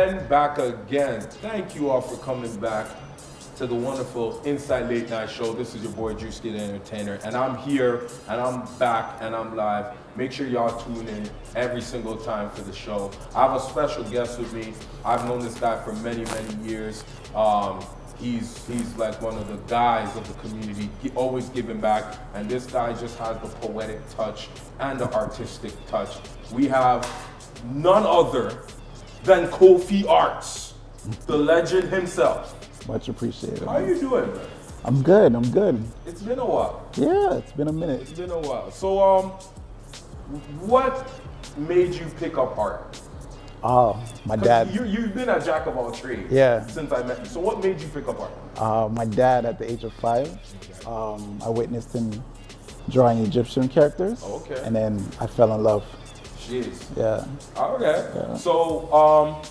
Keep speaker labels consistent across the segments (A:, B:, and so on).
A: And back again. Thank you all for coming back to the wonderful InCite Late Night Show. This is your boy Juicy the Entertainer, and I'm here, and I'm back, and I'm live. Make sure y'all tune in every single time for the show. I have a special guest with me. I've known this guy for many, many years. He's like one of the guys of the community. He always giving back, and this guy just has the poetic touch and the artistic touch. We have none other than Kofi Arts, the legend himself.
B: Much appreciated.
A: How you doing, man?
B: I'm good.
A: It's been a while.
B: Yeah, it's been a minute.
A: It's been a while. So, what made you pick up art?
B: Oh, my dad.
A: You've been a jack of all trades.
B: Yeah.
A: Since I met you. So, what made you pick up art?
B: My dad, at the age of 5, I witnessed him drawing Egyptian characters.
A: Okay.
B: And then I fell in love.
A: Jeez.
B: Yeah.
A: Okay.
B: Yeah.
A: So,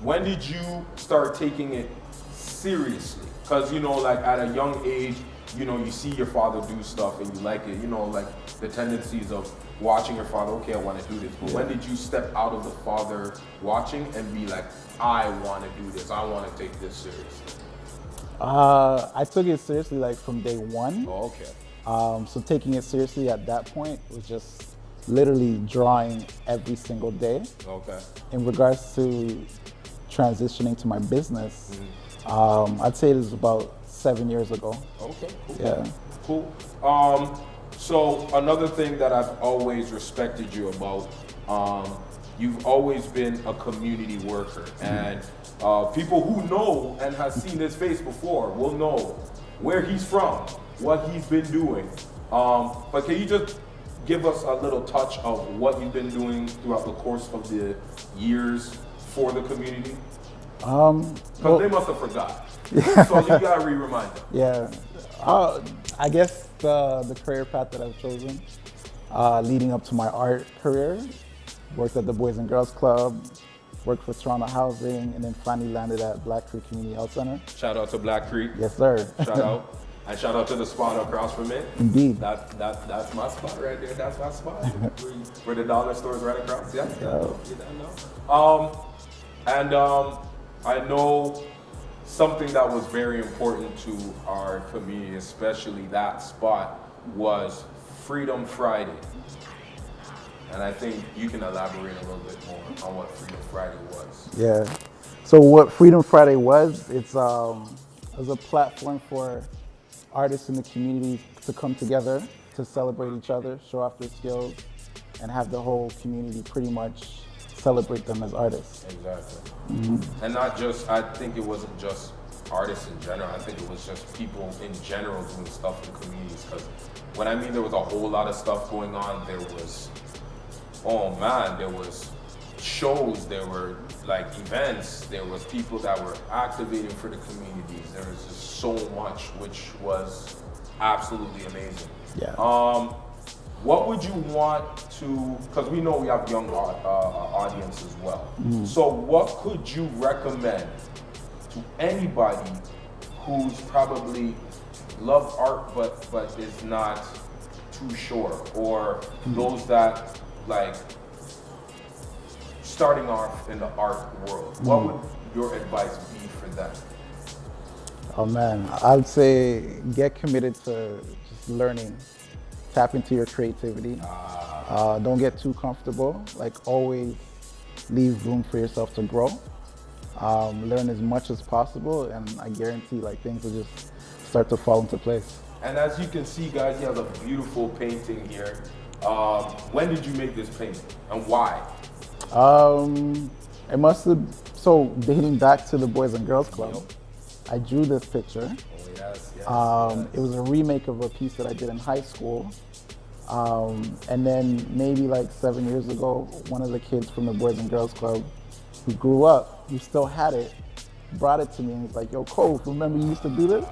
A: when did you start taking it seriously? Because, like at a young age, you see your father do stuff and you like it, like the tendencies of watching your father, okay, I want to do this. But when did you step out of the father watching and be like, I want to do this, I want to take this seriously?
B: I took it seriously like from day one.
A: Oh, okay.
B: So taking it seriously at that point was just literally drawing every single day.
A: Okay.
B: In regards to transitioning to my business, I'd say it was about 7 years ago.
A: Okay, cool.
B: Yeah.
A: Cool. So another thing that I've always respected you about, you've always been a community worker, and people who know and have seen his face before will know where he's from, what he's been doing. But can you just give us a little touch of what you've been doing throughout the course of the years for the community? Because they must have forgot. So you gotta remind them.
B: Yeah. I guess the career path that I've chosen, leading up to my art career, worked at the Boys and Girls Club, worked for Toronto Housing, and then finally landed at Black Creek Community Health Center.
A: Shout out to Black Creek.
B: Yes, sir.
A: Shout out. And shout out to the spot across from it.
B: Indeed.
A: That's my spot right there. That's my spot. Where the dollar store is right across. Yeah. I know something that was very important to our community, especially that spot, was Freedom Friday. And I think you can elaborate a little bit more on what Freedom Friday was.
B: Yeah. So what Freedom Friday was, it was a platform for artists in the community to come together to celebrate each other, show off their skills, and have the whole community pretty much celebrate them as artists.
A: Exactly. And not just, I think it wasn't just artists in general, I think it was just people in general doing stuff in communities, because when I mean there was a whole lot of stuff going on, there was, there was shows, there were like events, there was people that were activating for the communities, there was just so much, which was absolutely amazing.
B: Yeah.
A: What would you want to, because we know we have young audience as well, so what could you recommend to anybody who's probably love art but is not too sure, or those that like starting off in the art world? What would your advice be for them?
B: Oh man, I'd say get committed to just learning. Tap into your creativity. Don't get too comfortable. Like, always leave room for yourself to grow. Learn as much as possible, and I guarantee things will just start to fall into place.
A: And as you can see, guys, he has a beautiful painting here. When did you make this painting, and why?
B: It must have, so dating back to the Boys and Girls Club, I drew this picture.
A: Yes.
B: It was a remake of a piece that I did in high school. And then maybe 7 years ago, one of the kids from the Boys and Girls Club who grew up, who still had it, brought it to me and was like, yo, Kofi, remember you used to do this?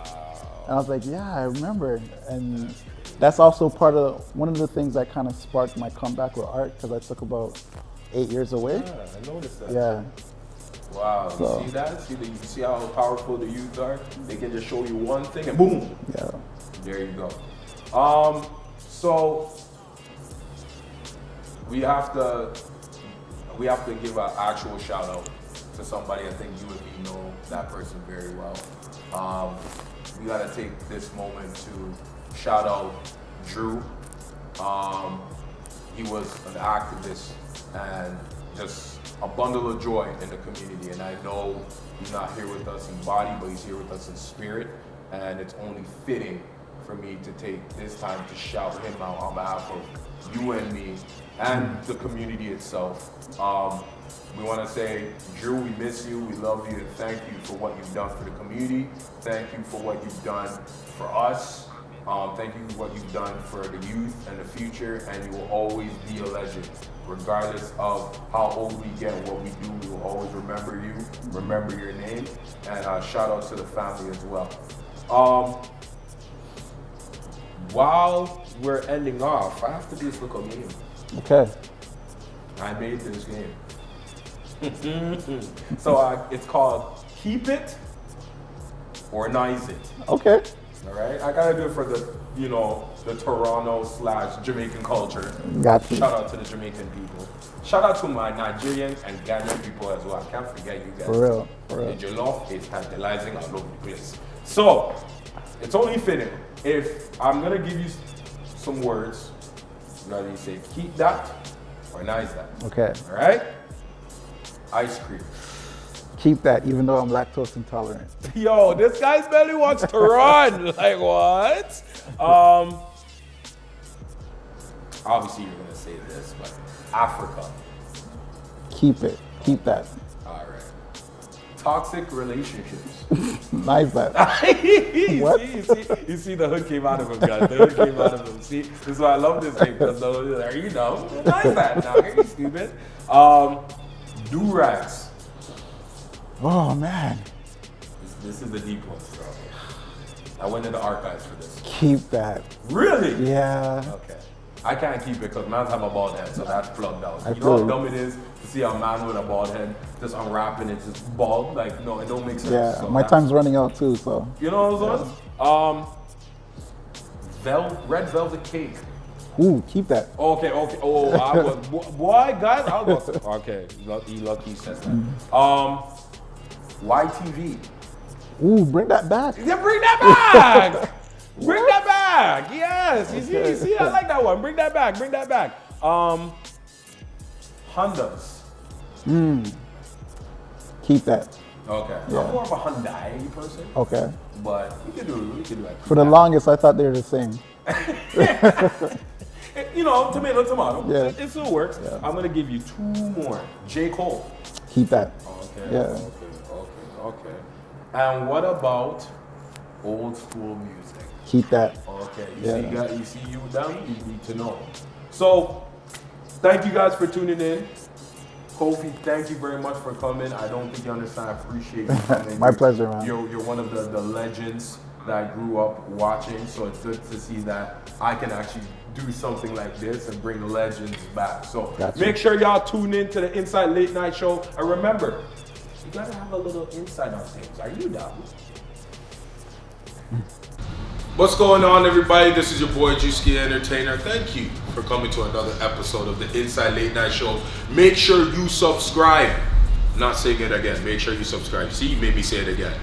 B: And I was like, yeah, I remember. And that's also one of the things that kind of sparked my comeback with art, because I took about 8 years away.
A: Yeah, I noticed that.
B: Yeah.
A: Wow,
B: So,
A: you see that? You see how powerful the youth are? They can just show you one thing and boom!
B: Yeah.
A: There you go. So we have to give an actual shout out to somebody, I think you and me know that person very well. We gotta take this moment to shout out Drew. He was an activist and just a bundle of joy in the community. And I know he's not here with us in body, but he's here with us in spirit. And it's only fitting for me to take this time to shout him out on behalf of you and me and the community itself. We want to say, Drew, we miss you, we love you, and thank you for what you've done for the community. Thank you for what you've done for us. Thank you for what you've done for the youth and the future, and you will always be a legend. Regardless of how old we get and what we do, we will always remember you, remember your name, and shout out to the family as well. While we're ending off, I have to do this little game.
B: Okay.
A: I made this game. So it's called Keep It or Nice It.
B: Okay.
A: All right, I gotta do it for the, the Toronto/Jamaican culture.
B: Got you.
A: Shout out to the Jamaican people. Shout out to my Nigerian and Ghanaian people as well. I can't forget you guys.
B: For real, for real.
A: The jollof is tantalizing all over the place. So, it's only fitting. If I'm gonna give you some words, you gotta say keep that or nice that.
B: Okay.
A: All right? Ice cream.
B: Keep that, even though I'm lactose intolerant.
A: Yo, this guy's belly wants to run. Like what? Obviously you're gonna say this, but Africa.
B: Keep it. Keep that.
A: All right. Toxic relationships.
B: Nice that. What?
A: You see, the hood came out of him, guys. The hood came out of him. See, this is why I love this game. Because are you dumb? Nice that. Now, are you stupid? Do-rags.
B: Oh man.
A: This is the deep one, bro. I went in the archives for this.
B: Keep that.
A: Really?
B: Yeah.
A: Okay. I can't keep it because man's have a bald head, so that's plugged out.
B: I
A: You know how
B: feel
A: dumb it is to see a man with a bald head just unwrapping it, just bald? Like, no, it don't make sense.
B: Yeah.
A: So
B: My time's running out too, so.
A: You know what I'm saying? Red velvet cake.
B: Ooh, keep that.
A: Okay. Oh, I was, boy, guys, I was, okay, lucky said that. YTV.
B: Ooh, bring that back.
A: Yeah, bring that back. Bring that back. Yes. You see, I like that one. Bring that back. Hondas.
B: Keep that.
A: Okay.
B: Yeah.
A: I'm more of a Hyundai person.
B: Okay.
A: But we can do it.
B: For the longest, I thought they were the same.
A: Tomato.
B: Yeah.
A: It still works.
B: Yeah.
A: I'm gonna give you two more. J. Cole.
B: Keep that.
A: Okay.
B: Yeah.
A: Okay. And what about old school music?
B: Keep that.
A: Okay.
B: Yeah.
A: You see you down, you need to know. So, thank you guys for tuning in. Kofi, thank you very much for coming. I don't think you understand. I appreciate you coming.
B: My pleasure, man.
A: You're one of the legends that I grew up watching, so it's good to see that I can actually do something like this and bring legends back. So
B: Gotcha.
A: Make sure y'all tune in to the InCite Late Night Show. And remember, you gotta have a little insight on things. Are you down? What's going on, everybody? This is your boy Juicy Entertainer. Thank you for coming to another episode of the InCite Late Night Show. Make sure you subscribe. Not saying it again. Make sure you subscribe. See, you made me say it again.